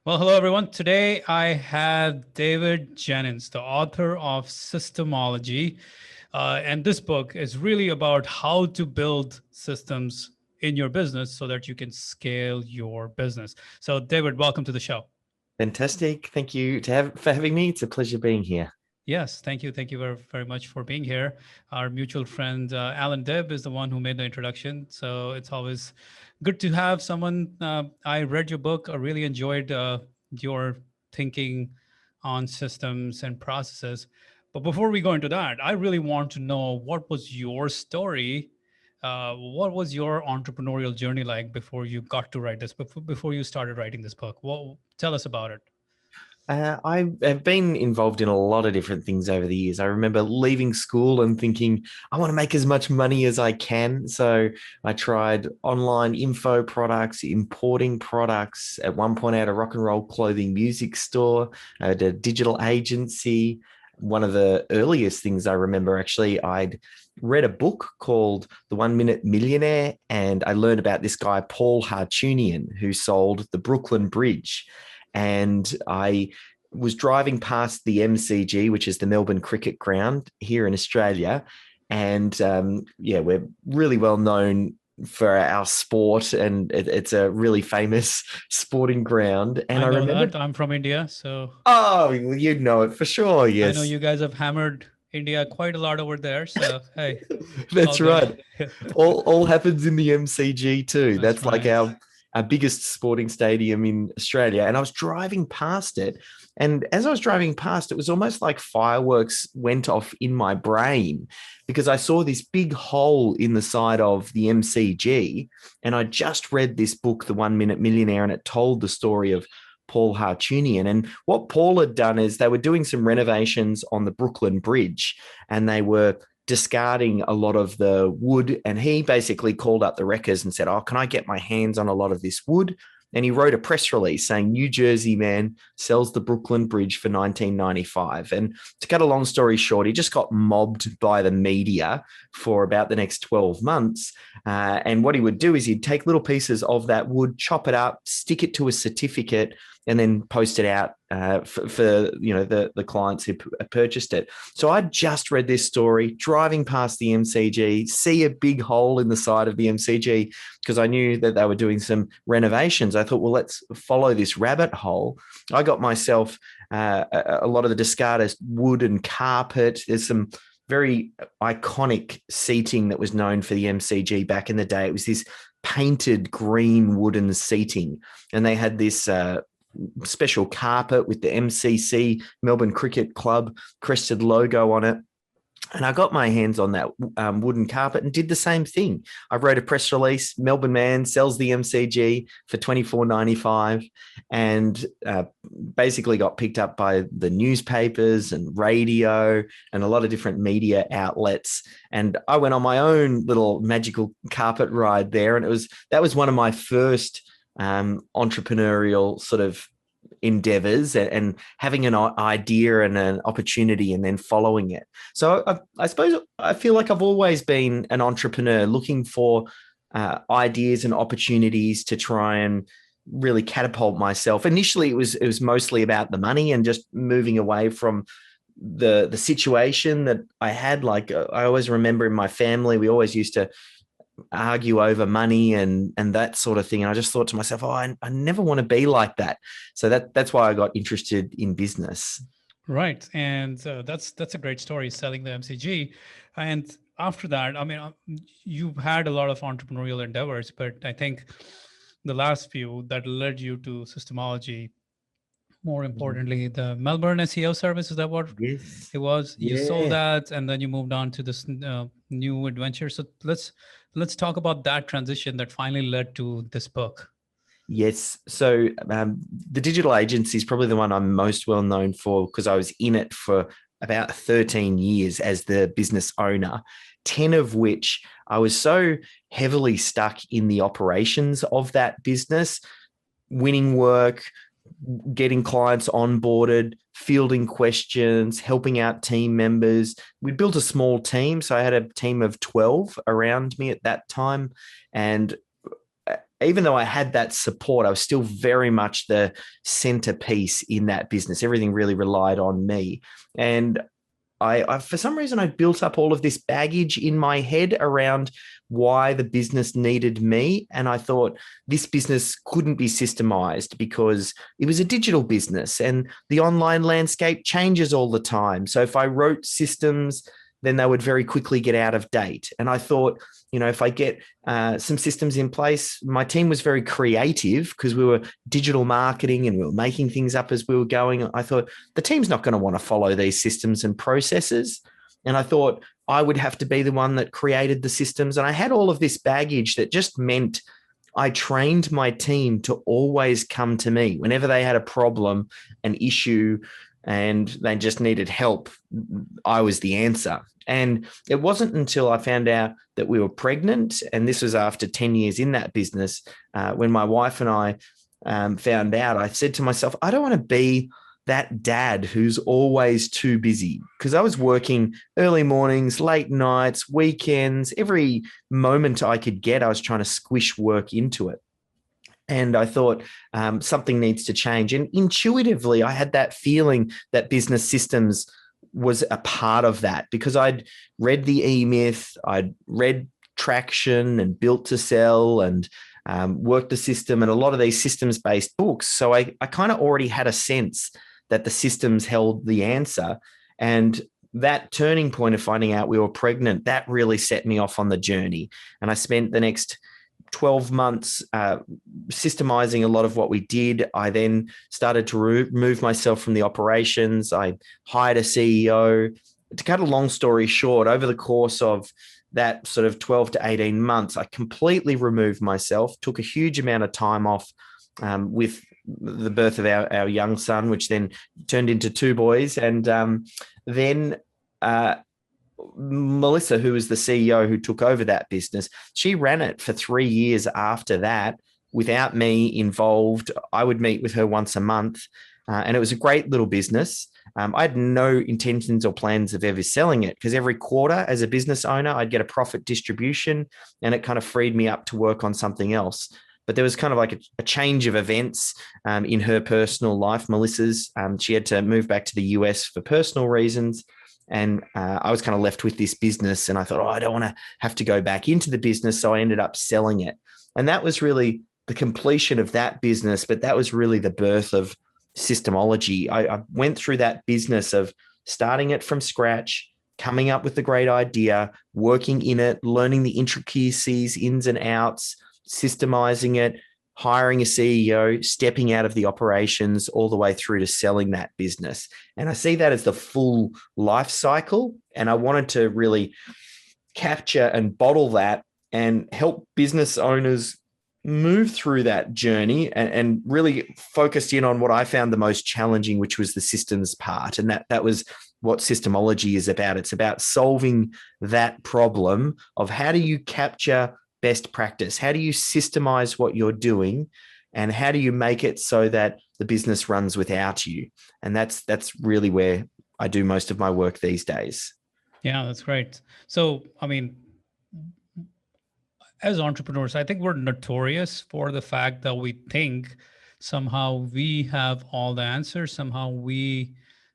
Well, hello everyone. Today I have David Jenyns, the author of Systemology. And this book is really about how to build systems in your business so that you can scale your business. So, David, welcome to the show. Fantastic. Thank you for having me. It's a pleasure being here. Yes, thank you. Thank you very, very much for being here. Our mutual friend, Alan Deb, is the one who made the introduction. So it's always good to have someone. I read your book. I really enjoyed your thinking on systems and processes. But before we go into that, I really want to know what was your story? What was your entrepreneurial journey like before you got to write this, before you started writing this book? Well, tell us about it. I have been involved in a lot of different things over the years. I remember leaving school and thinking, I want to make as much money as I can. So I tried online info products, importing products. At one point, I had a rock and roll clothing music store, I had a digital agency. One of the earliest things I remember, actually, I'd read a book called The 1 Minute Millionaire, and I learned about this guy, Paul Hartunian, who sold the Brooklyn Bridge. And I was driving past the MCG, which is the Melbourne Cricket Ground here in Australia. And yeah, we're really well known for our sport, and it's a really famous sporting ground. And I I know that remembered, I'm from India, so oh, you'd know it for sure. I know Yes, you guys have hammered India quite a lot over there. So hey, all that's good. right. All happens in the MCG too. That's That's like right. our biggest sporting stadium in Australia. And I was driving past it. And as I was driving past, it was almost like fireworks went off in my brain because I saw this big hole in the side of the MCG. And I just read this book, The 1 Minute Millionaire, and it told the story of Paul Hartunian. And what Paul had done is they were doing some renovations on the Brooklyn Bridge, and they were discarding a lot of the wood. And he basically called up the wreckers and said, oh, can I get my hands on a lot of this wood? And he wrote a press release saying New Jersey man sells the Brooklyn Bridge for 1995. And to cut a long story short, he just got mobbed by the media for about the next 12 months. And what he would do is he'd take little pieces of that wood, chop it up, stick it to a certificate, and then post it out for the clients who purchased it. So I just read this story driving past the MCG, see a big hole in the side of the MCG because I knew that they were doing some renovations. I thought, well, let's follow this rabbit hole. I got myself a lot of the discarded wood and carpet. There's some very iconic seating that was known for the MCG back in the day. It was this painted green wooden seating, and they had this special carpet with the MCC, Melbourne Cricket Club, crested logo on it. And I got my hands on that wooden carpet and did the same thing. I wrote a press release. Melbourne man sells the MCG for $24.95, and basically got picked up by the newspapers and radio and a lot of different media outlets. And I went on my own little magical carpet ride there, and that was one of my first entrepreneurial sort of endeavors, and having an idea and an opportunity and then following it. So I suppose I feel like I've always been an entrepreneur looking for ideas and opportunities to try and really catapult myself. Initially, it was mostly about the money and just moving away from the situation that I had. Like I always remember in my family, we always used to argue over money and that sort of thing. And I just thought to myself, oh, I never want to be like that. So that's why I got interested in business. Right, and that's a great story, selling the MCG. And after that, I mean, you've had a lot of entrepreneurial endeavors, but I think the last few that led you to Systemology, more importantly, the Melbourne SEO service, is that what Yes. it was? You sold Yeah. that, and then you moved on to this new adventure. So let's talk about that transition that finally led to this book. Yes. So the digital agency is probably the one I'm most well known for because I was in it for about 13 years as the business owner, 10 of which I was so heavily stuck in the operations of that business, winning work, getting clients onboarded, fielding questions, helping out team members. We built a small team. So I had a team of 12 around me at that time. And even though I had that support, I was still very much the centerpiece in that business. Everything really relied on me. And I, for some reason, I built up all of this baggage in my head around why the business needed me. And I thought this business couldn't be systemized because it was a digital business and the online landscape changes all the time. So if I wrote systems, then they would very quickly get out of date. And I thought, if I get some systems in place, my team was very creative because we were digital marketing and we were making things up as we were going. I thought the team's not going to want to follow these systems and processes. And I thought I would have to be the one that created the systems. And I had all of this baggage that just meant I trained my team to always come to me whenever they had a problem, an issue, and they just needed help. I was the answer. And it wasn't until I found out that we were pregnant, and this was after 10 years in that business, when my wife and I found out, I said to myself, I don't want to be that dad who's always too busy, because I was working early mornings, late nights, weekends, every moment I could get, I was trying to squish work into it. And I thought something needs to change. And intuitively, I had that feeling that business systems was a part of that because I'd read the E-Myth, I'd read Traction and Built to Sell and worked the system and a lot of these systems-based books. So I kind of already had a sense that the systems held the answer. And that turning point of finding out we were pregnant, that really set me off on the journey. And I spent the next 12 months systemizing a lot of what we did. I then started to remove myself from the operations. I hired a CEO. To cut a long story short, over the course of that sort of 12 to 18 months, I completely removed myself, took a huge amount of time off with the birth of our young son, which then turned into two boys. And then Melissa, who was the CEO who took over that business, she ran it for 3 years after that without me involved. I would meet with her once a month, and it was a great little business. I had no intentions or plans of ever selling it because every quarter as a business owner, I'd get a profit distribution and it kind of freed me up to work on something else. But there was kind of like a change of events in her personal life. Melissa's, she had to move back to the US for personal reasons. And I was kind of left with this business and I thought, I don't want to have to go back into the business. So I ended up selling it. And that was really the completion of that business. But that was really the birth of Systemology. I went through that business of starting it from scratch, coming up with a great idea, working in it, learning the intricacies, ins and outs, systemizing it, hiring a CEO, stepping out of the operations all the way through to selling that business. And I see that as the full life cycle. And I wanted to really capture and bottle that and help business owners move through that journey and really focused in on what I found the most challenging, which was the systems part. And that was what Systemology is about. It's about solving that problem of how do you capture best practice? How do you systemize what you're doing? And how do you make it so that the business runs without you? And that's really where I do most of my work these days. Yeah, that's great. So, I mean, as entrepreneurs, I think we're notorious for the fact that we think somehow we have all the answers, somehow we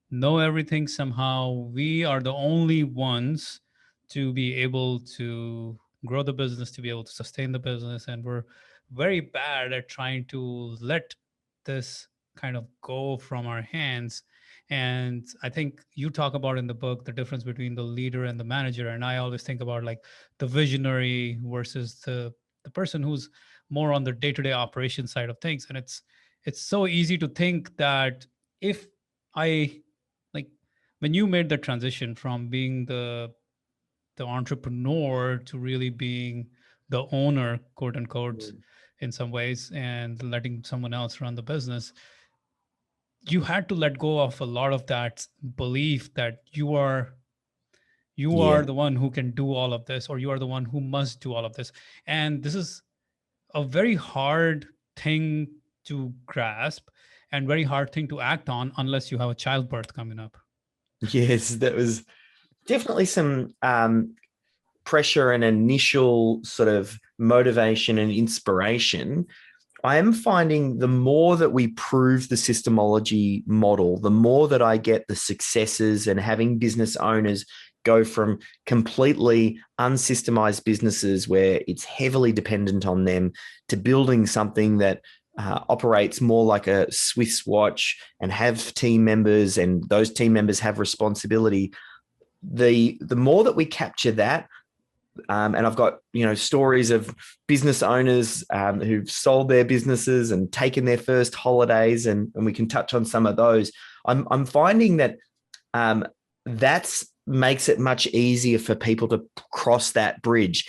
know everything, somehow we are the only ones to be able to grow the business, to be able to sustain the business. And we're very bad at trying to let this kind of go from our hands. And I think you talk about in the book the difference between the leader and the manager. And I always think about like the visionary versus the person who's more on the day-to-day operation side of things. And it's so easy to think that if I like when you made the transition from being the entrepreneur to really being the owner, quote unquote, in some ways, and letting someone else run the business, you had to let go of a lot of that belief that you are Yeah. the one who can do all of this, or you are the one who must do all of this. And this is a very hard thing to grasp and very hard thing to act on unless you have a childbirth coming up. Yes, that was definitely some pressure and initial sort of motivation and inspiration, I am finding the more that we prove the Systemology model, the more that I get the successes and having business owners go from completely unsystemized businesses where it's heavily dependent on them to building something that operates more like a Swiss watch and have team members, and those team members have responsibility. The more that we capture that, and I've got, stories of business owners who've sold their businesses and taken their first holidays, and we can touch on some of those. I'm finding that that's makes it much easier for people to cross that bridge.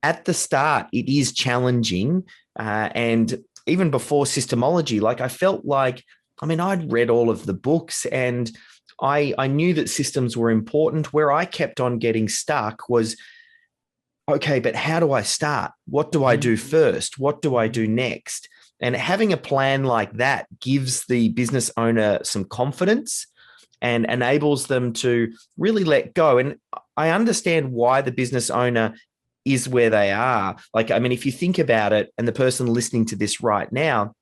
At the start, it is challenging, and even before Systemology, like I felt like, I'd read all of the books and I knew that systems were important. Where I kept on getting stuck was, okay, but how do I start? What do I do first? What do I do next? And having a plan like that gives the business owner some confidence and enables them to really let go. And I understand why the business owner is where they are. Like, if you think about it, and the person listening to this right now,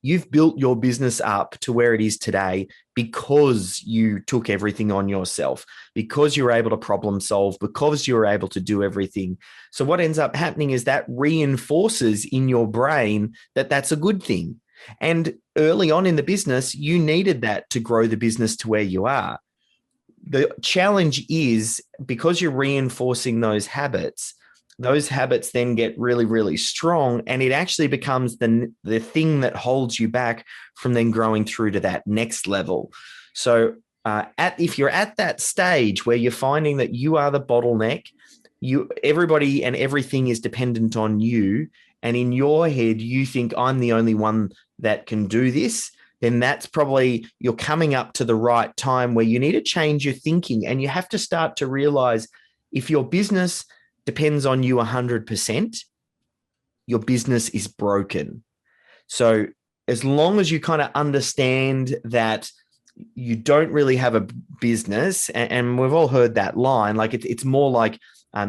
you've built your business up to where it is today because you took everything on yourself, because you're able to problem solve, because you're able to do everything. So what ends up happening is that reinforces in your brain that that's a good thing. And early on in the business, you needed that to grow the business to where you are. The challenge is, because you're reinforcing those habits then get really, really strong, and it actually becomes the thing that holds you back from then growing through to that next level. So if you're at that stage where you're finding that you are the bottleneck, everybody and everything is dependent on you, and in your head you think, I'm the only one that can do this, then that's probably, you're coming up to the right time where you need to change your thinking, and you have to start to realize, if your business depends on you 100%, your business is broken. So as long as you kind of understand that you don't really have a business, and we've all heard that line, like it's more like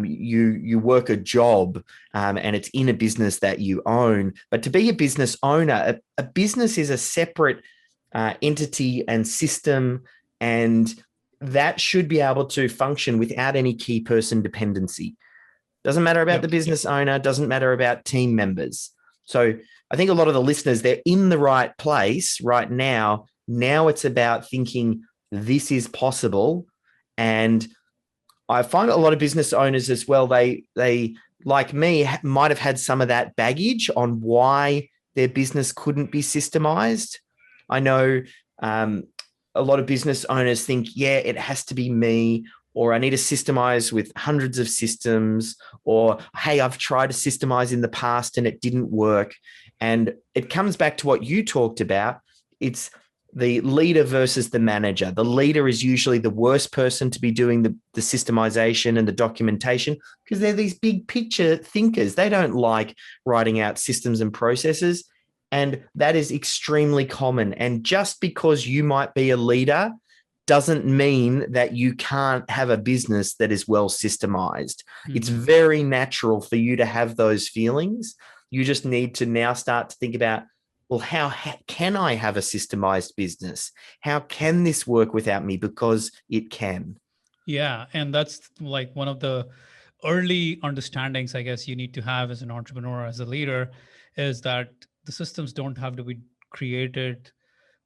you work a job and it's in a business that you own. But to be a business owner, a business is a separate entity and system, and that should be able to function without any key person dependency. Doesn't matter about the business owner, doesn't matter about team members. So I think a lot of the listeners, they're in the right place right now. Now it's about thinking this is possible. And I find a lot of business owners as well, they like me, might have had some of that baggage on why their business couldn't be systemized. I know a lot of business owners think, it has to be me, or I need to systemize with hundreds of systems, or, hey, I've tried to systemize in the past and it didn't work. And it comes back to what you talked about. It's the leader versus the manager. The leader is usually the worst person to be doing the systemization and the documentation, because they're these big picture thinkers. They don't like writing out systems and processes. And that is extremely common. And just because you might be a leader doesn't mean that you can't have a business that is well systemized. Mm-hmm. It's very natural for you to have those feelings. You just need to now start to think about, well, how can I have a systemized business? How can this work without me? Because it can. Yeah. And that's like one of the early understandings, I guess, you need to have as an entrepreneur, as a leader, is that the systems don't have to be created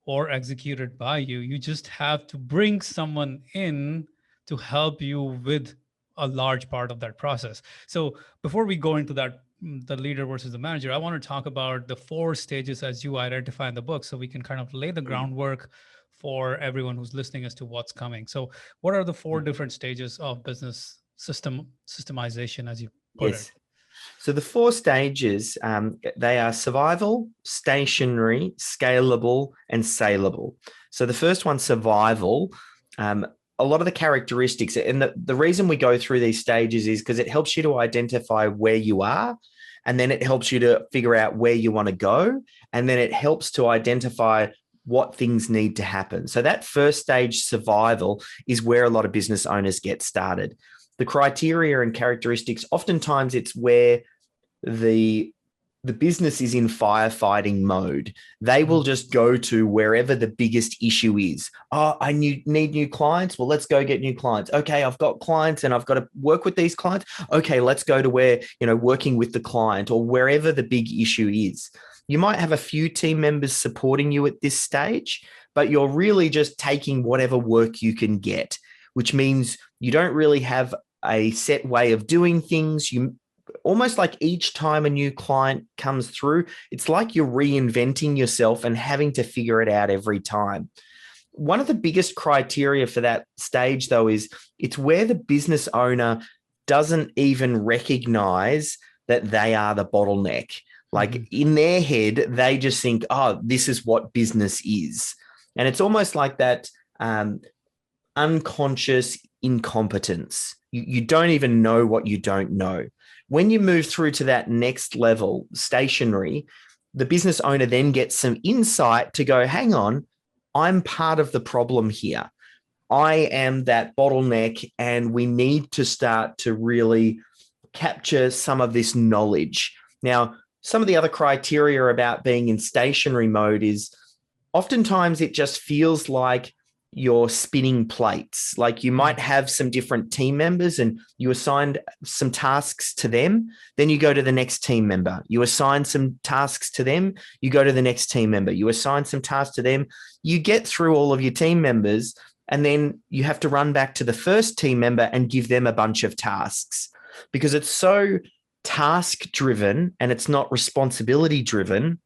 or executed by you. You just have to bring someone in to help you with a large part of that process. So before we go into that, the leader versus the manager, I want to talk about the 4 stages as you identify in the book, so we can kind of lay the groundwork for everyone who's listening as to what's coming. So what are the 4 different stages of business systemization, as you put it? So the 4 stages, they are survival, stationary, scalable, and saleable. So the first one, survival, a lot of the characteristics, and the reason we go through these stages is because it helps you to identify where you are, and then it helps you to figure out where you want to go, and then it helps to identify what things need to happen. So that first stage, survival, is where a lot of business owners get started. the criteria and characteristics, oftentimes it's where the business is in firefighting mode. They will just go to wherever the biggest issue is. Oh, I need new clients. Well, let's go get new clients. Okay, I've got clients and I've got to work with these clients. Okay, let's go to where, working with the client or wherever the big issue is. You might have a few team members supporting you at this stage, but you're really just taking whatever work you can get, which means you don't really have a set way of doing things. You almost like each time a new client comes through, it's like you're reinventing yourself and having to figure it out every time. One of the biggest criteria for that stage, though, is it's where the business owner doesn't even recognize that they are the bottleneck. Like in their head, they just think, oh, this is what business is. And it's almost like that unconscious incompetence. You don't even know what you don't know. When you move through to that next level, stationary, the business owner then gets some insight to go, hang on, I'm part of the problem here. I am that bottleneck, and we need to start to really capture some of this knowledge. Now, some of the other criteria about being in stationary mode is oftentimes it just feels like you're spinning plates. Like you might have some different team members and you assigned some tasks to them. Then you go to the next team member. You assign some tasks to them. You go to the next team member. You assign some tasks to them. You get through all of your team members, and then you have to run back to the first team member and give them a bunch of tasks because it's so task driven and it's not responsibility driven.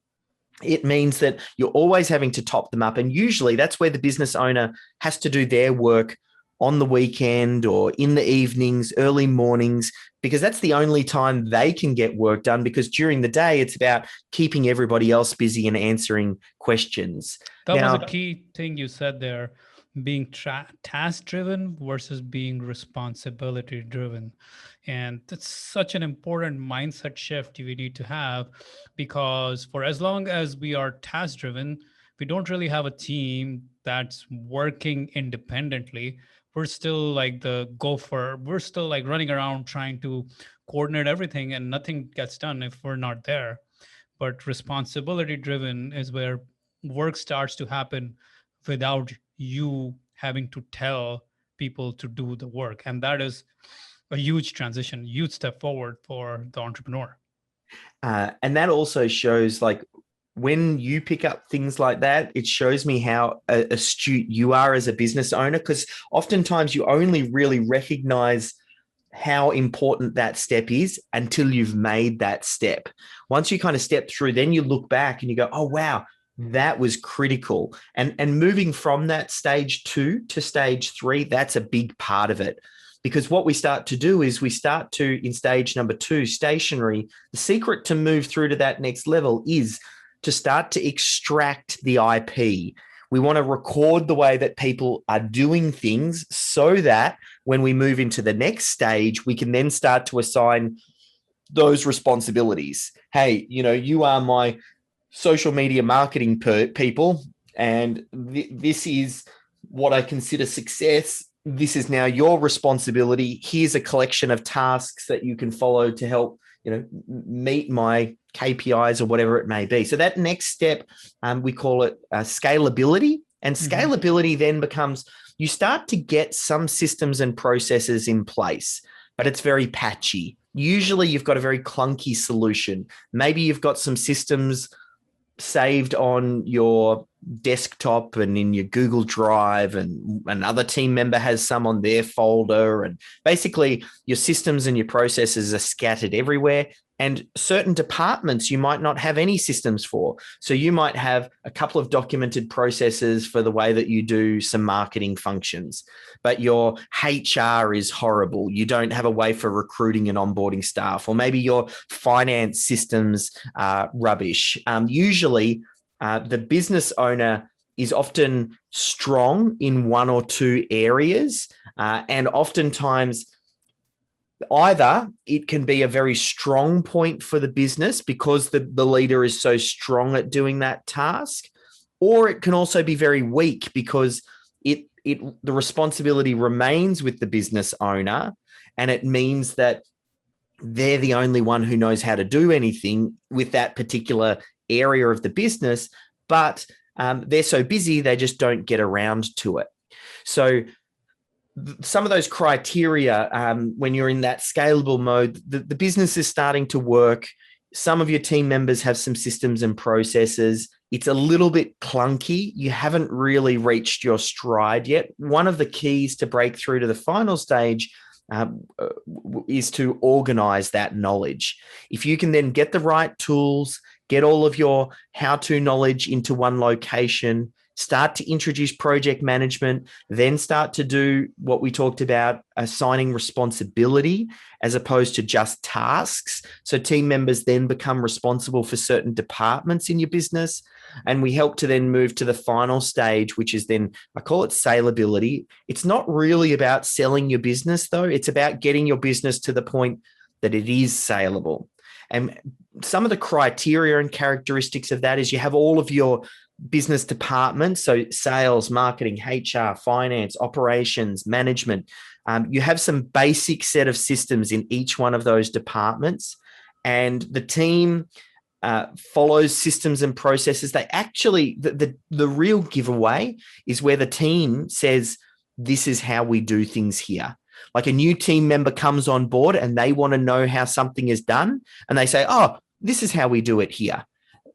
It means that you're always having to top them up. And usually that's where the business owner has to do their work on the weekend or in the evenings, early mornings, because that's the only time they can get work done, because during the day, it's about keeping everybody else busy and answering questions. That was a key thing you said there, being task driven versus being responsibility driven. And that's such an important mindset shift we need to have, because for as long as we are task driven, we don't really have a team that's working independently. We're still like the gopher. We're still like running around trying to coordinate everything, and nothing gets done if we're not there. But responsibility driven is where work starts to happen without you having to tell people to do the work. And that is a huge transition, huge step forward for the entrepreneur. And that also shows, like, when you pick up things like that, it shows me how astute you are as a business owner, because oftentimes you only really recognize how important that step is until you've made that step. Once you kind of step through, then you look back and you go, oh, wow, that was critical. And moving from that stage 2 to stage 3, that's a big part of it. Because what we start to do is we start to, in stage number 2, stationary, the secret to move through to that next level is to start to extract the IP. We want to record the way that people are doing things so that when we move into the next stage, we can then start to assign those responsibilities. Hey, you are my social media marketing people, and this is what I consider success. This is now your responsibility. Here's a collection of tasks that you can follow to help, meet my KPIs or whatever it may be. So that next step, we call it scalability. And scalability then becomes, you start to get some systems and processes in place, but it's very patchy. Usually you've got a very clunky solution. Maybe you've got some systems saved on your desktop and in your Google Drive, and another team member has some on their folder. And basically your systems and your processes are scattered everywhere. And certain departments you might not have any systems for. So you might have a couple of documented processes for the way that you do some marketing functions, but your HR is horrible. You don't have a way for recruiting and onboarding staff, or maybe your finance systems are rubbish. Usually the business owner is often strong in 1 or 2 areas, and oftentimes either it can be a very strong point for the business because the leader is so strong at doing that task, or it can also be very weak because the responsibility remains with the business owner, And it means that they're the only one who knows how to do anything with that particular area of the business, but they're so busy, they just don't get around to it. So some of those criteria, when you're in that scalable mode, the business is starting to work. Some of your team members have some systems and processes. It's a little bit clunky. You haven't really reached your stride yet. One of the keys to break through to the final stage is to organize that knowledge. If you can then get the right tools, get all of your how-to knowledge into one location, start to introduce project management, then start to do what we talked about, assigning responsibility as opposed to just tasks. So team members then become responsible for certain departments in your business. And we help to then move to the final stage, which is then, I call it saleability. It's not really about selling your business, though. It's about getting your business to the point that it is saleable. And some of the criteria and characteristics of that is you have all of your business departments, so sales, marketing, HR, finance, operations, management. You have some basic set of systems in each one of those departments, and the team follows systems and processes. They actually, the real giveaway is where the team says, this is how we do things here. Like a new team member comes on board and they want to know how something is done, and they say, oh, this is how we do it here.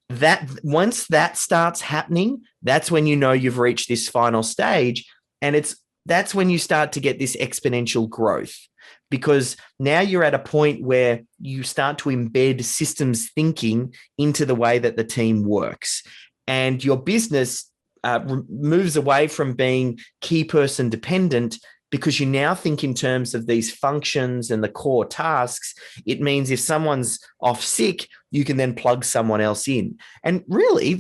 That once that starts happening, that's when you know you've reached this final stage, and that's when you start to get this exponential growth, because now you're at a point where you start to embed systems thinking into the way that the team works, and your business moves away from being key person dependent, because you now think in terms of these functions and the core tasks. It means if someone's off sick, you can then plug someone else in. And really,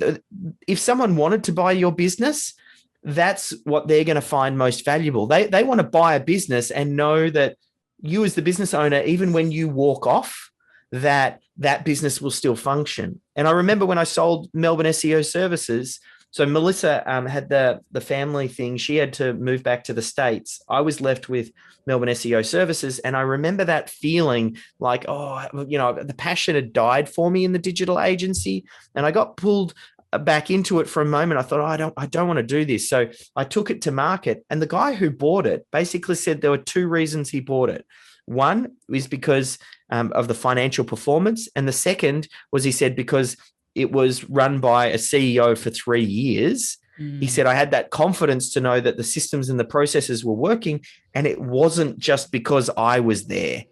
if someone wanted to buy your business, that's what they're going to find most valuable. They want to buy a business and know that you as the business owner, even when you walk off, that business will still function. And I remember when I sold Melbourne SEO Services, so Melissa had the family thing. She had to move back to the States. I was left with Melbourne SEO Services. And I remember that feeling like, oh, the passion had died for me in the digital agency. And I got pulled back into it for a moment. I thought, oh, I don't want to do this. So I took it to market. And the guy who bought it basically said there were two reasons he bought it. One is because of the financial performance. And the second was, he said, because it was run by a CEO for 3 years. He said, I had that confidence to know that the systems and the processes were working, and it wasn't just because I was there.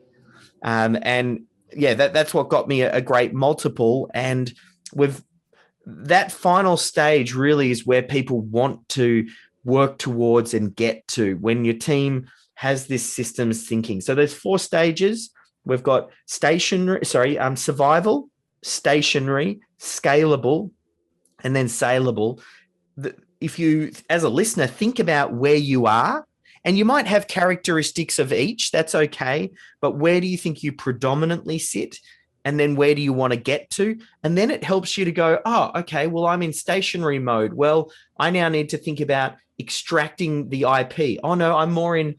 And yeah, that's what got me a great multiple. And that final stage really is where people want to work towards and get to, when your team has this systems thinking. So there's 4 stages. We've got survival, stationary, scalable, and then saleable. If you, as a listener, think about where you are, and you might have characteristics of each, that's okay, but where do you think you predominantly sit? And then where do you want to get to? And then it helps you to go, oh, okay, well, I'm in stationary mode. Well, I now need to think about extracting the IP. Oh no, I'm more in,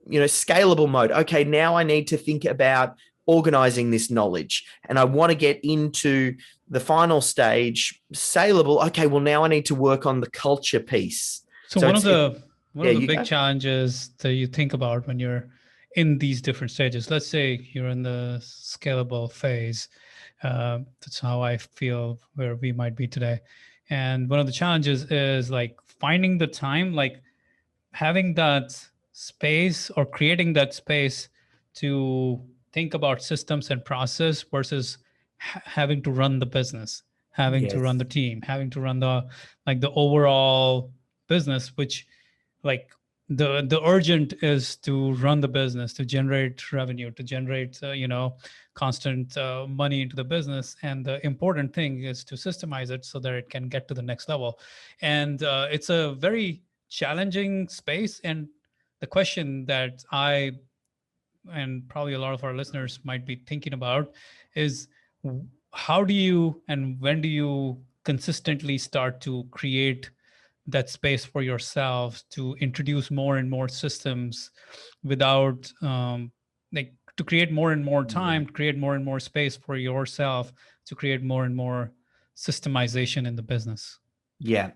scalable mode. Okay, now I need to think about organizing this knowledge, and I want to get into the final stage, saleable. Okay, well, now I need to work on the culture piece. So one of the big challenges that you think about when you're in these different stages, let's say you're in the scalable phase, that's how I feel where we might be today. And one of the challenges is like finding the time, like having that space or creating that space to think about systems and process versus having to run the business, having to run the team, having to run the overall business, which like the urgent is to run the business, to generate revenue, to generate constant money into the business. And the important thing is to systemize it so that it can get to the next level. And it's a very challenging space. And the question that I and probably a lot of our listeners might be thinking about is, how do you and when do you consistently start to create that space for yourself to introduce more and more systems without like to create more and more time, create more and more space for yourself to create more and more systemization in the business? Yeah.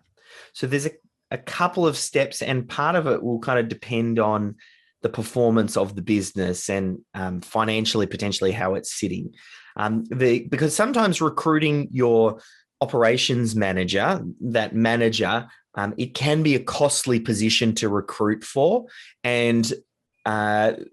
So there's a couple of steps, and part of it will kind of depend on the performance of the business and financially, potentially how it's sitting. Because sometimes recruiting your operations manager, that manager, it can be a costly position to recruit for. And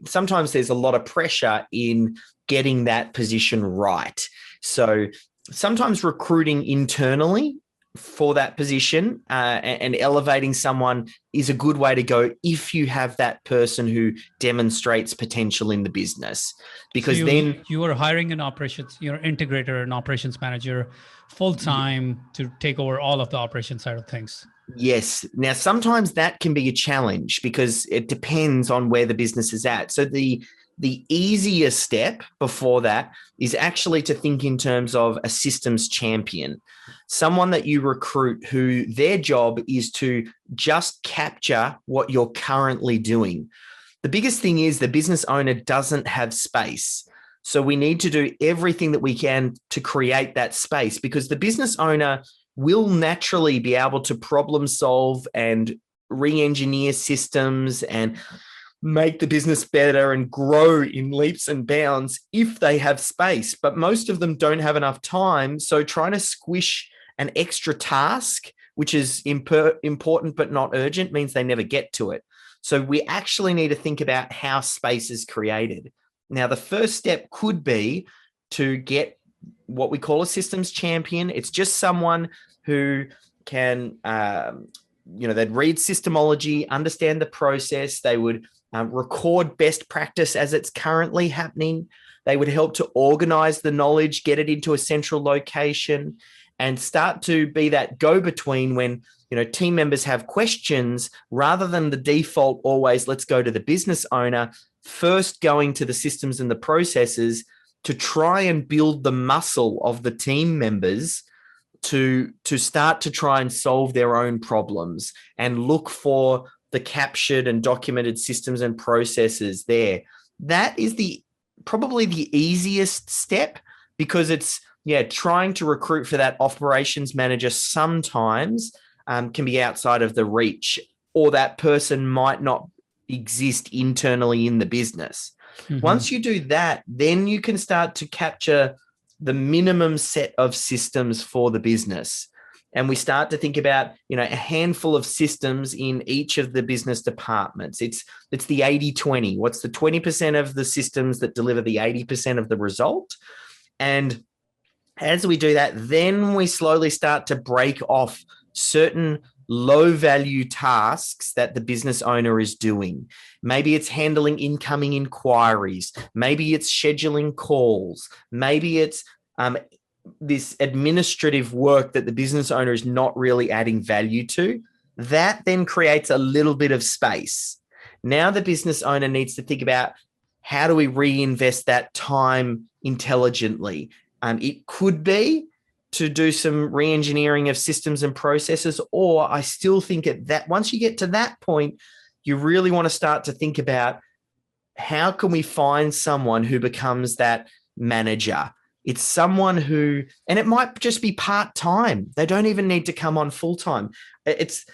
sometimes there's a lot of pressure in getting that position right. So sometimes recruiting internally for that position and elevating someone is a good way to go if you have that person who demonstrates potential in the business. Because so then you are hiring an operations, your integrator, an operations manager, full time to take over all of the operation side of things. yes. Now, sometimes that can be a challenge because it depends on where the business is at. So the easier step before that is actually to think in terms of a systems champion, someone that you recruit who their job is to just capture what you're currently doing. The biggest thing is the business owner doesn't have space. So we need to do everything that we can to create that space, because the business owner will naturally be able to problem solve and re-engineer systems and make the business better and grow in leaps and bounds if they have space. But most of them don't have enough time. So trying to squish an extra task, which is important but not urgent, means they never get to it. So we actually need to think about how space is created. Now, the first step could be to get what we call a systems champion. It's just someone who can, they'd read Systemology, understand the process. They would record best practice as it's currently happening. They would help to organize the knowledge, get it into a central location, and start to be that go-between when team members have questions, rather than the default always let's go to the business owner, first going to the systems and the processes to try and build the muscle of the team members to start to try and solve their own problems and look for the captured and documented systems and processes there. That is probably the easiest step, because it's trying to recruit for that operations manager sometimes can be outside of the reach, or that person might not exist internally in the business. Mm-hmm. Once you do that, then you can start to capture the minimum set of systems for the business. And we start to think about, a handful of systems in each of the business departments. It's the 80-20. What's the 20% of the systems that deliver the 80% of the result? And as we do that, then we slowly start to break off certain low-value tasks that the business owner is doing. Maybe it's handling incoming inquiries. Maybe it's scheduling calls. Maybe it's this administrative work that the business owner is not really adding value to. That then creates a little bit of space. Now the business owner needs to think about, how do we reinvest that time intelligently? It could be to do some re-engineering of systems and processes, or I still think once you get to that point, you really want to start to think about, how can we find someone who becomes that manager? It's someone who, and it might just be part-time. They don't even need to come on full-time. This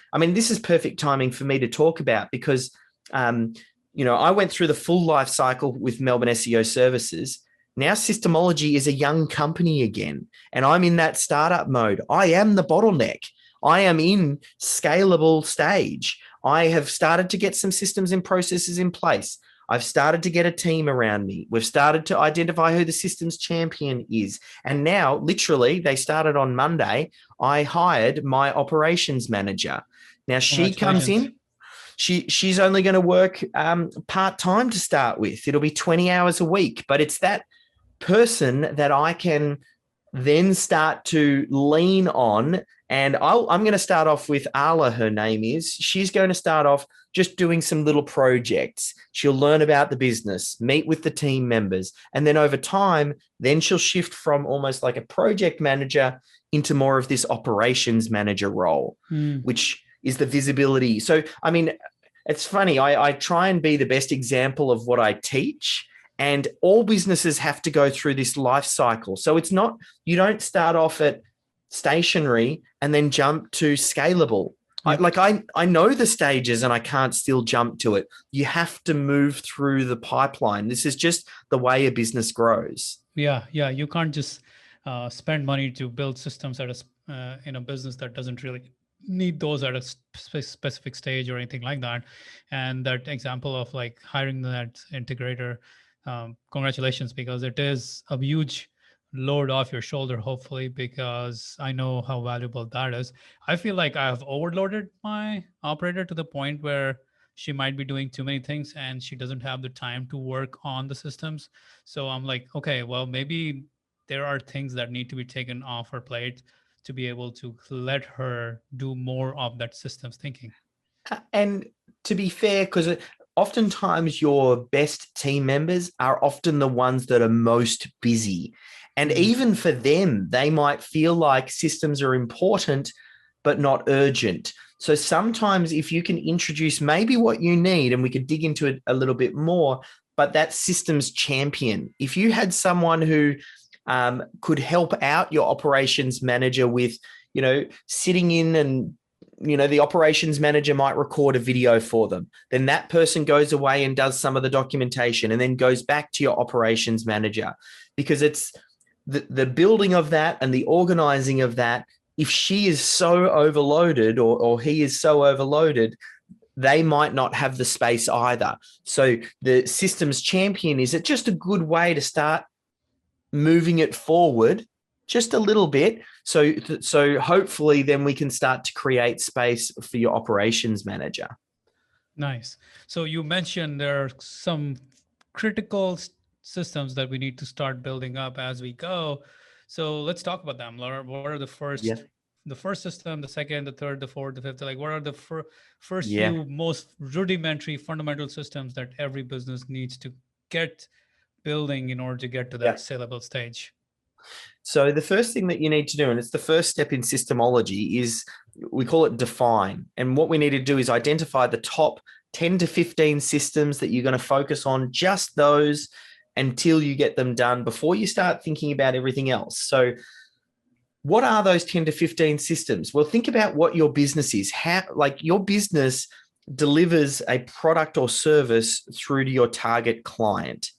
is perfect timing for me to talk about, because, I went through the full life cycle with Melbourne SEO Services. Now Systemology is a young company again, and I'm in that startup mode. I am the bottleneck. I am in scalable stage. I have started to get some systems and processes in place. I've started to get a team around me. We've started to identify who the systems champion is. And now, literally, they started on Monday, I hired my operations manager. Now she comes in. She's only going to work part-time to start with. It'll be 20 hours a week, but it's that person that I can then start to lean on. And I'm going to start off with Ala, her name is. She's going to start off just doing some little projects. She'll learn about the business, meet with the team members. And then over time, then she'll shift from almost like a project manager into more of this operations manager role, which is the visibility. So, it's funny. I try and be the best example of what I teach. And all businesses have to go through this life cycle. So it's not, you don't start off at stationary and then jump to scalable. Yep. I know the stages and I can't still jump to it. You have to move through the pipeline. This is just the way a business grows. Yeah, yeah. You can't just spend money to build systems in a business that doesn't really need those at a specific stage or anything like that. And that example of like hiring that integrator, congratulations, because it is a huge load off your shoulder, hopefully, because I know how valuable that is. I feel like I have overloaded my operator to the point where she might be doing too many things and she doesn't have the time to work on the systems. So I'm like, okay, well, maybe there are things that need to be taken off her plate to be able to let her do more of that systems thinking. And to be fair, because oftentimes your best team members are often the ones that are most busy. And even for them, they might feel like systems are important, but not urgent. So sometimes if you can introduce maybe what you need, and we could dig into it a little bit more, but that systems champion, if you had someone who could help out your operations manager with, sitting in and, the operations manager might record a video for them. Then that person goes away and does some of the documentation and then goes back to your operations manager, because it's the building of that and the organizing of that. If she is so overloaded or he is so overloaded, they might not have the space either. So the systems champion is just a good way to start moving it forward just a little bit. So hopefully then we can start to create space for your operations manager. Nice. So you mentioned there are some critical systems that we need to start building up as we go. So let's talk about them, Laura. What are the first, the first system, the second, the third, the fourth, the fifth? Like, what are the first few most rudimentary, fundamental systems that every business needs to get building in order to get to that saleable stage? So the first thing that you need to do, and it's the first step in Systemology, is we call it define. And what we need to do is identify the top 10 to 15 systems that you're going to focus on, just those, until you get them done before you start thinking about everything else. So what are those 10 to 15 systems? Well, think about what your business is. Your business delivers a product or service through to your target client.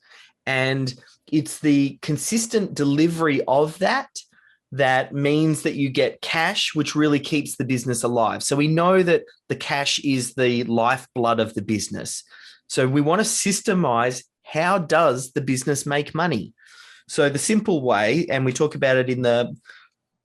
And it's the consistent delivery of that means that you get cash, which really keeps the business alive. So we know that the cash is the lifeblood of the business. So we want to systemize, how does the business make money? So the simple way, and we talk about it in the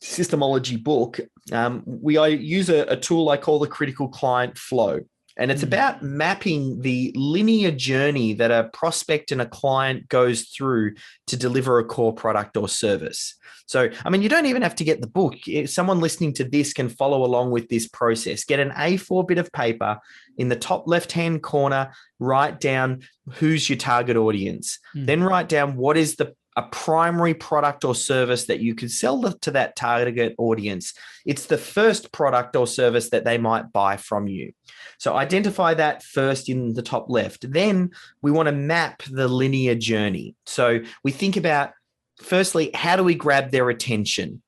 Systemology book, I use a tool I call the critical client flow. And it's about mapping the linear journey that a prospect and a client goes through to deliver a core product or service. So, I mean, you don't even have to get the book. If someone listening to this can follow along with this process. Get an A4 bit of paper, in the top left-hand corner, write down who's your target audience. Then write down what is a primary product or service that you could sell to that target audience. It's the first product or service that they might buy from you. So identify that first in the top left. Then we want to map the linear journey. So we think about, firstly, how do we grab their attention?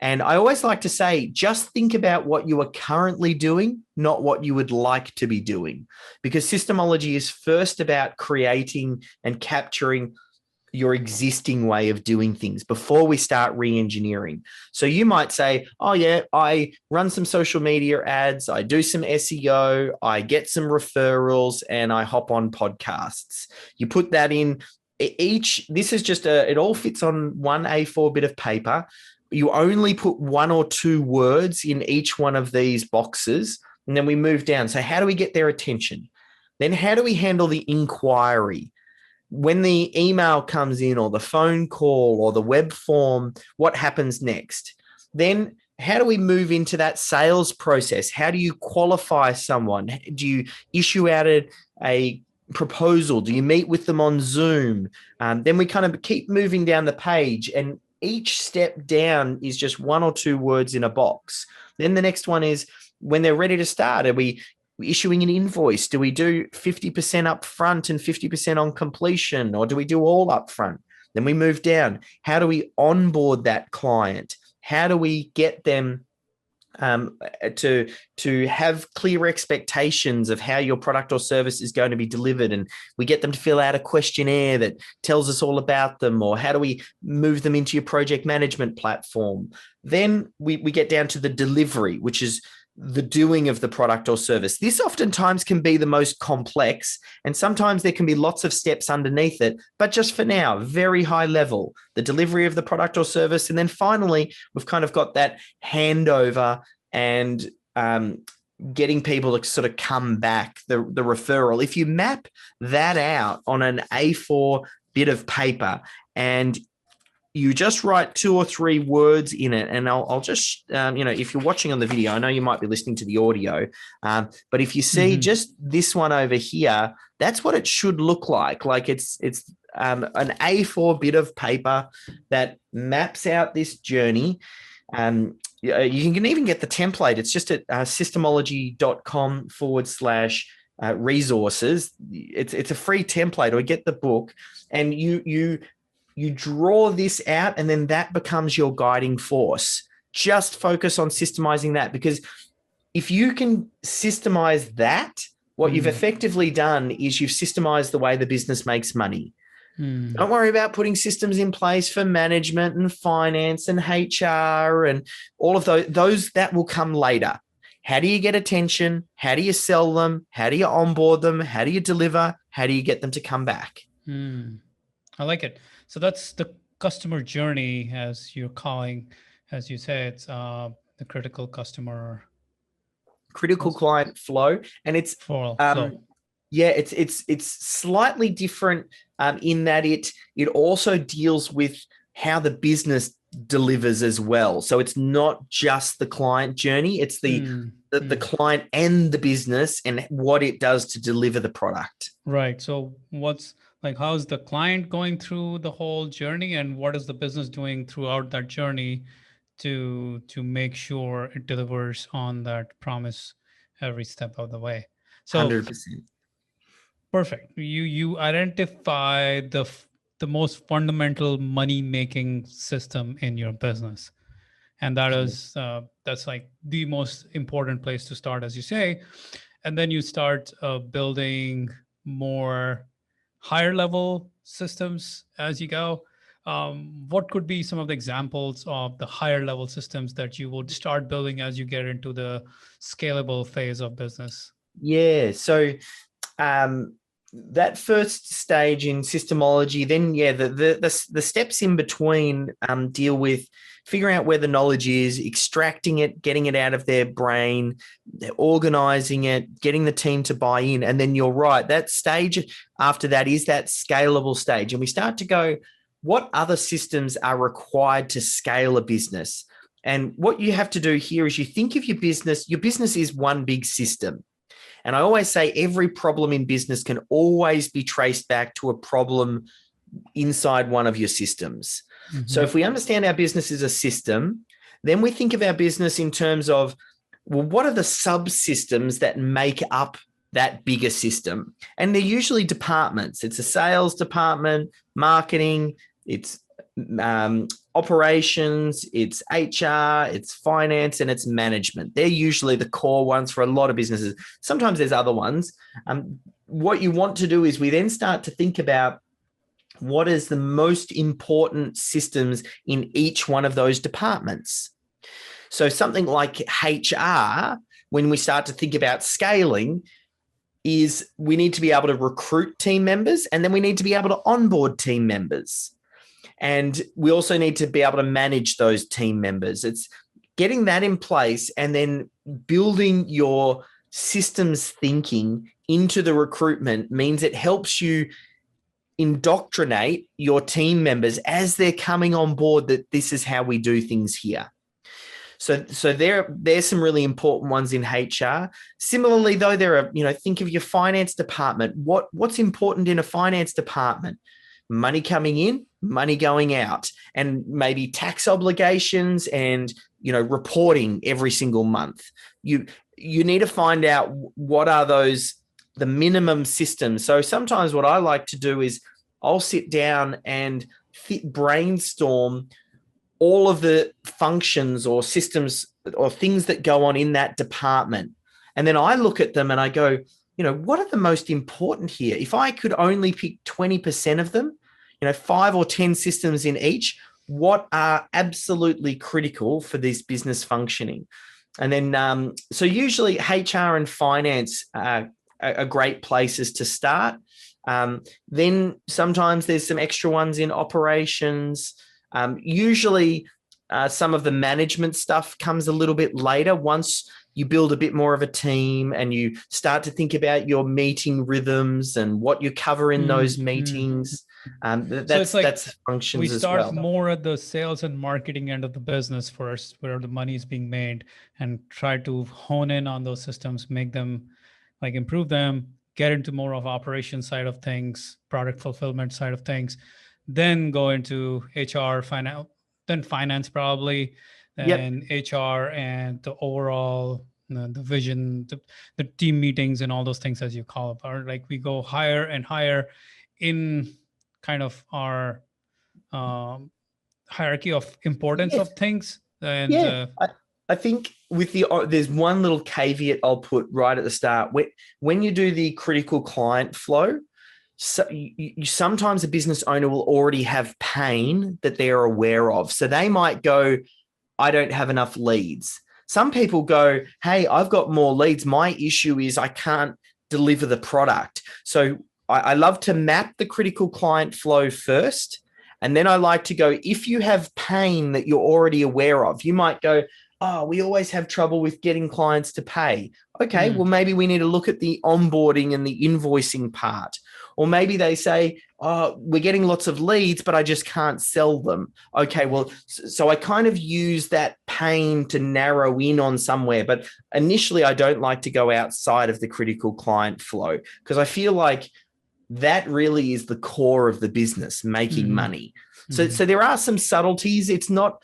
And I always like to say, just think about what you are currently doing, not what you would like to be doing. Because Systemology is first about creating and capturing your existing way of doing things before we start re-engineering. So you might say, oh yeah, I run some social media ads, I do some SEO, I get some referrals, and I hop on podcasts. You put that in this is just it all fits on one A4 bit of paper. You only put one or two words in each one of these boxes, and then we move down. So how do we get their attention? Then how do we handle the inquiry? When the email comes in, or the phone call, or the web form, what happens next? Then how do we move into that sales process? How do you qualify someone? Do you issue out a proposal? Do you meet with them on Zoom? Then we kind of keep moving down the page, and each step down is just one or two words in a box. Then the next one is when they're ready to start. Are we issuing an invoice? Do we do 50% up front and 50% on completion, or do we do all up front? Then we move down. How do we onboard that client? How do we get them to have clear expectations of how your product or service is going to be delivered, and we get them to fill out a questionnaire that tells us all about them? Or how do we move them into your project management platform? Then we get down to the delivery, which is the doing of the product or service. This oftentimes can be the most complex, and sometimes there can be lots of steps underneath it, but just for now, very high level, the delivery of the product or service. And then finally, we've kind of got that handover and getting people to sort of come back, the referral. If you map that out on an A4 bit of paper and you just write 2 or 3 words in it, and I'll just, if you're watching on the video, I know you might be listening to the audio, but if you see just this one over here, that's what it should look like. Like it's an A4 bit of paper that maps out this journey. You can even get the template. It's just at systemology.com/resources. It's a free template, or get the book, and you draw this out, and then that becomes your guiding force. Just focus on systemizing that, because if you can systemize that, what you've effectively done is you've systemized the way the business makes money. Don't worry about putting systems in place for management and finance and HR and all of those that will come later. How do you get attention? How do you sell them? How do you onboard them? How do you deliver? How do you get them to come back? I like it. So that's the customer journey, as you're calling, as you say, it's the critical client flow. And it's flow. it's slightly different in that it also deals with how the business delivers as well. So it's not just the client journey, it's the client and the business and what it does to deliver the product. Right. So how's the client going through the whole journey, and what is the business doing throughout that journey to make sure it delivers on that promise every step of the way? So 100%. Perfect. You identify the most fundamental money-making system in your business. And that's like the most important place to start, as you say. And then you start building more higher level systems as you go. What could be some of the examples of the higher level systems that you would start building as you get into the scalable phase of business? Yeah. So that first stage in Systemology, then the steps in between deal with figuring out where the knowledge is, extracting it, getting it out of their brain, organizing it, getting the team to buy in. And then you're right, that stage after that is that scalable stage. And we start to go, what other systems are required to scale a business? And what you have to do here is you think of your business is one big system. And I always say every problem in business can always be traced back to a problem inside one of your systems. So if we understand our business is a system, then we think of our business in terms of, well, what are the subsystems that make up that bigger system? And they're usually departments. It's a sales department, marketing, it's operations, it's HR, it's finance, and it's management. They're usually the core ones for a lot of businesses. Sometimes there's other ones. What you want to do is we then start to think about what is the most important systems in each one of those departments. So something like HR, when we start to think about scaling, is we need to be able to recruit team members, and then we need to be able to onboard team members. And we also need to be able to manage those team members. It's getting that in place and then building your systems thinking into the recruitment means it helps you indoctrinate your team members as they're coming on board that this is how we do things here. So there's some really important ones in HR. Similarly, though, there are, think of your finance department. What's important in a finance department? Money coming in, money going out, and maybe tax obligations and, reporting every single month. you need to find out what are the minimum systems. So sometimes what I like to do is I'll sit down and brainstorm all of the functions or systems or things that go on in that department. And then I look at them and I go, what are the most important here? If I could only pick 20% of them, 5 or 10 systems in each, what are absolutely critical for this business functioning? And then, so usually HR and finance are great places to start. Then sometimes there's some extra ones in operations. Usually some of the management stuff comes a little bit later once you build a bit more of a team and you start to think about your meeting rhythms and what you cover in those meetings. So it's like that's functions we as start well. more at the sales and marketing end of the business first, where the money is being made, and try to hone in on those systems, make them, like, improve them, get into more of operation side of things, product fulfillment side of things, then go into HR, finance, then finance probably, Yep. then HR, and the overall the vision, the team meetings, and all those things as you call it. Or like we go higher and higher in kind of our um, hierarchy of importance Yes. of things. And Yeah. I think with there's one little caveat I'll put right at the start. When you do the critical client flow, so sometimes a business owner will already have pain that they're aware of. So they might go, I don't have enough leads. Some people go, hey, I've got more leads. My issue is I can't deliver the product. So I love to map the critical client flow first. And then I like to go, if you have pain that you're already aware of, you might go, oh, we always have trouble with getting clients to pay. Okay, well, maybe we need to look at the onboarding and the invoicing part. Or maybe they say, oh, we're getting lots of leads, but I just can't sell them. Okay, well, so I kind of use that pain to narrow in on somewhere. But initially, I don't like to go outside of the critical client flow because I feel like that really is the core of the business, making money. So there are some subtleties. It's not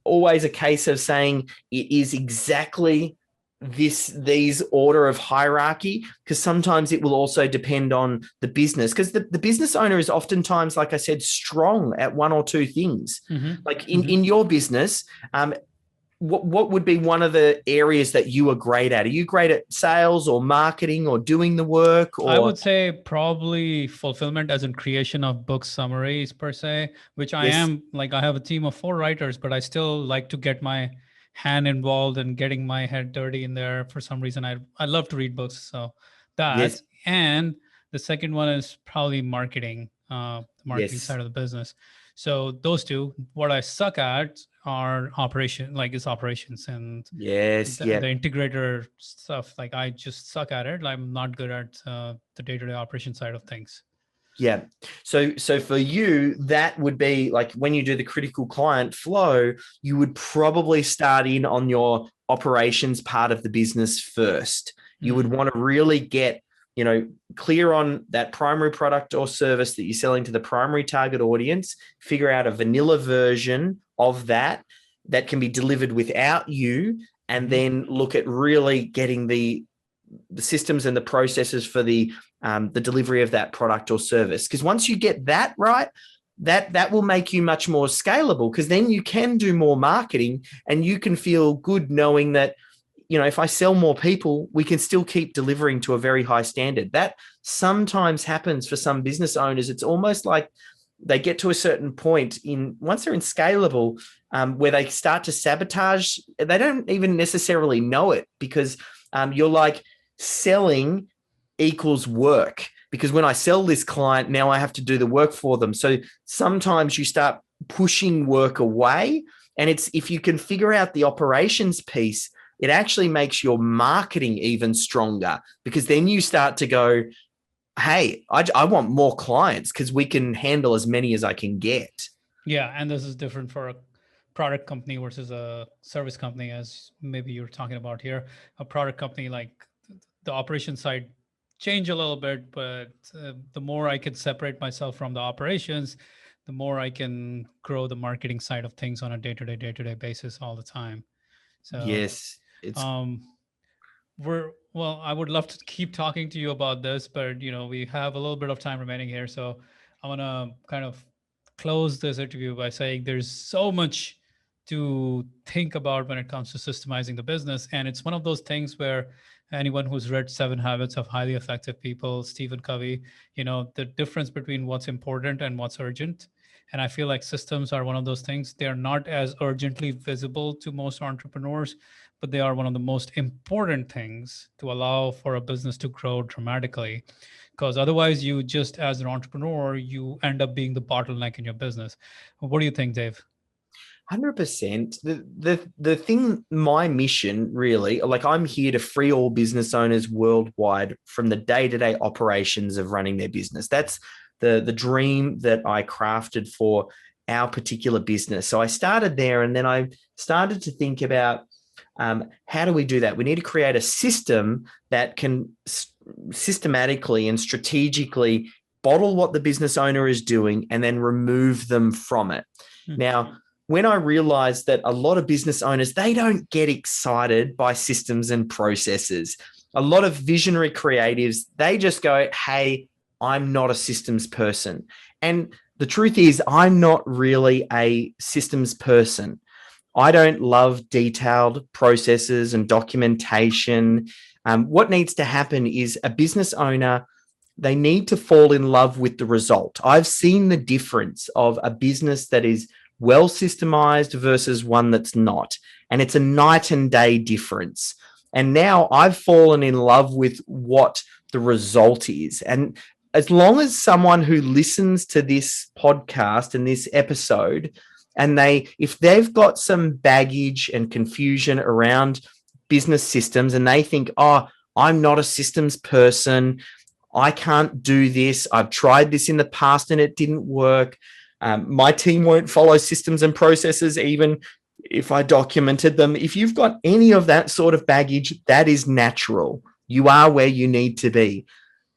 always a case of saying it is exactly these order of hierarchy, because sometimes it will also depend on the business, because the business owner is oftentimes, like I said, strong at one or two things. Like in your business, what would be one of the areas that you are great at? Are you great at sales or marketing or doing the work? Or I would say probably fulfillment, as in creation of book summaries per se, which I yes, am. Like, I have a team of 4 writers, but I still like to get my hand involved and getting my head dirty in there. For some reason, I love to read books. So that, yes, and the second one is probably marketing, the marketing yes, side of the business. So those two. What I suck at are operations, and yes, the yeah. integrator stuff. Like, I just suck at it. I'm not good at the day-to-day operation side of things. Yeah. So for you, that would be like when you do the critical client flow, you would probably start in on your operations part of the business first. You would want to really get, clear on that primary product or service that you're selling to the primary target audience, figure out a vanilla version of that that can be delivered without you, and then look at really getting the systems and the processes for the delivery of that product or service. Because once you get that right, that will make you much more scalable, because then you can do more marketing and you can feel good knowing that, if I sell more people, we can still keep delivering to a very high standard. That sometimes happens for some business owners. It's almost like they get to a certain point once they're in scalable, where they start to sabotage. They don't even necessarily know it, because you're like, selling equals work, because when I sell this client, now I have to do the work for them. So sometimes you start pushing work away. And it's, if you can figure out the operations piece, it actually makes your marketing even stronger, because then you start to go, hey, I want more clients because we can handle as many as I can get. Yeah, and this is different for a product company versus a service company, as maybe you're talking about here. A product company, like, the operation side change a little bit, but the more I can separate myself from the operations, the more I can grow the marketing side of things on a day-to-day basis all the time. So Yes, it's um I would love to keep talking to you about this, but we have a little bit of time remaining here. So I want to kind of close this interview by saying there's so much to think about when it comes to systemizing the business. And it's one of those things where anyone who's read Seven Habits of Highly Effective People, Stephen Covey, the difference between what's important and what's urgent. And I feel like systems are one of those things. They're not as urgently visible to most entrepreneurs, but they are one of the most important things to allow for a business to grow dramatically. Because otherwise, you just as an entrepreneur, you end up being the bottleneck in your business. What do you think, Dave? 100%. The thing, my mission really, like I'm here to free all business owners worldwide from the day-to-day operations of running their business. That's the dream that I crafted for our particular business. So I started there, and then I started to think about how do we do that? We need to create a system that can systematically and strategically bottle what the business owner is doing and then remove them from it. Now, when I realized that a lot of business owners, they don't get excited by systems and processes. A lot of visionary creatives, they just go, hey, I'm not a systems person. And the truth is, I'm not really a systems person. I don't love detailed processes and documentation. What needs to happen is a business owner, they need to fall in love with the result. I've seen the difference of a business that is well systemized versus one that's not. And it's a night and day difference. And now I've fallen in love with what the result is. And as long as someone who listens to this podcast and this episode, and if they've got some baggage and confusion around business systems and they think, oh, I'm not a systems person, I can't do this, I've tried this in the past and it didn't work, my team won't follow systems and processes even if I documented them. If you've got any of that sort of baggage, that is natural. You are where you need to be.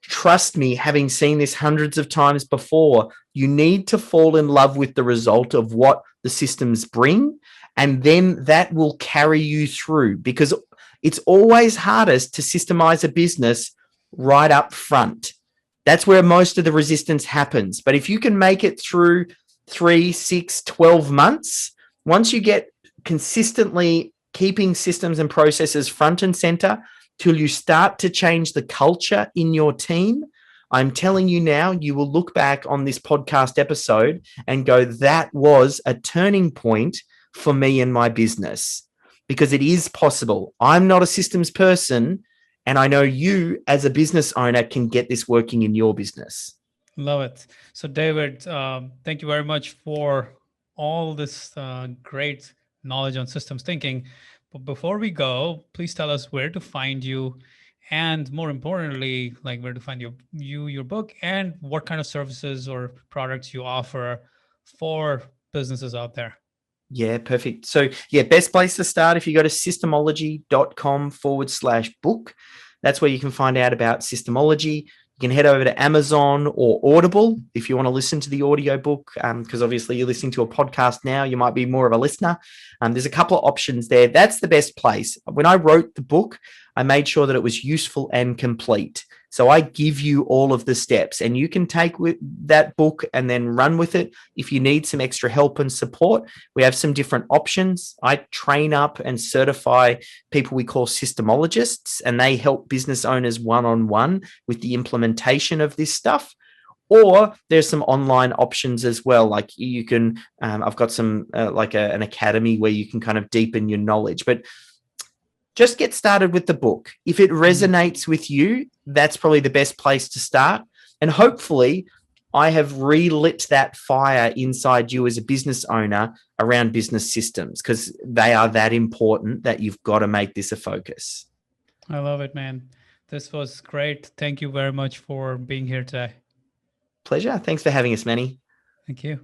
Trust me, having seen this hundreds of times before, you need to fall in love with the result of what the systems bring, and then that will carry you through, because it's always hardest to systemize a business right up front. That's where most of the resistance happens. But if you can make it through 3, 6, 12 months, once you get consistently keeping systems and processes front and center till you start to change the culture in your team, I'm telling you now, you will look back on this podcast episode and go, that was a turning point for me and my business, because it is possible. I'm not a systems person, and I know you as a business owner can get this working in your business. Love it. So, David, thank you very much for all this great knowledge on systems thinking. But before we go, please tell us where to find you, and more importantly, like where to find your book, and what kind of services or products you offer for businesses out there. Yeah, perfect. So best place to start, if you go to systemology.com/book, that's where you can find out about Systemology. You can head over to Amazon or Audible if you want to listen to the audiobook, because obviously you're listening to a podcast now, you might be more of a listener. There's a couple of options there. That's the best place. When I wrote the book, I made sure that it was useful and complete. So I give you all of the steps, and you can take that book and then run with it. If you need some extra help and support, we have some different options. I train up and certify people we call systemologists, and they help business owners one-on-one with the implementation of this stuff. Or there's some online options as well. Like you can, I've got some an academy where you can kind of deepen your knowledge. But just get started with the book. If it resonates with you, that's probably the best place to start. And hopefully I have relit that fire inside you as a business owner around business systems, because they are that important that you've got to make this a focus. I love it, man. This was great. Thank you very much for being here today. Pleasure. Thanks for having us, Manny. Thank you.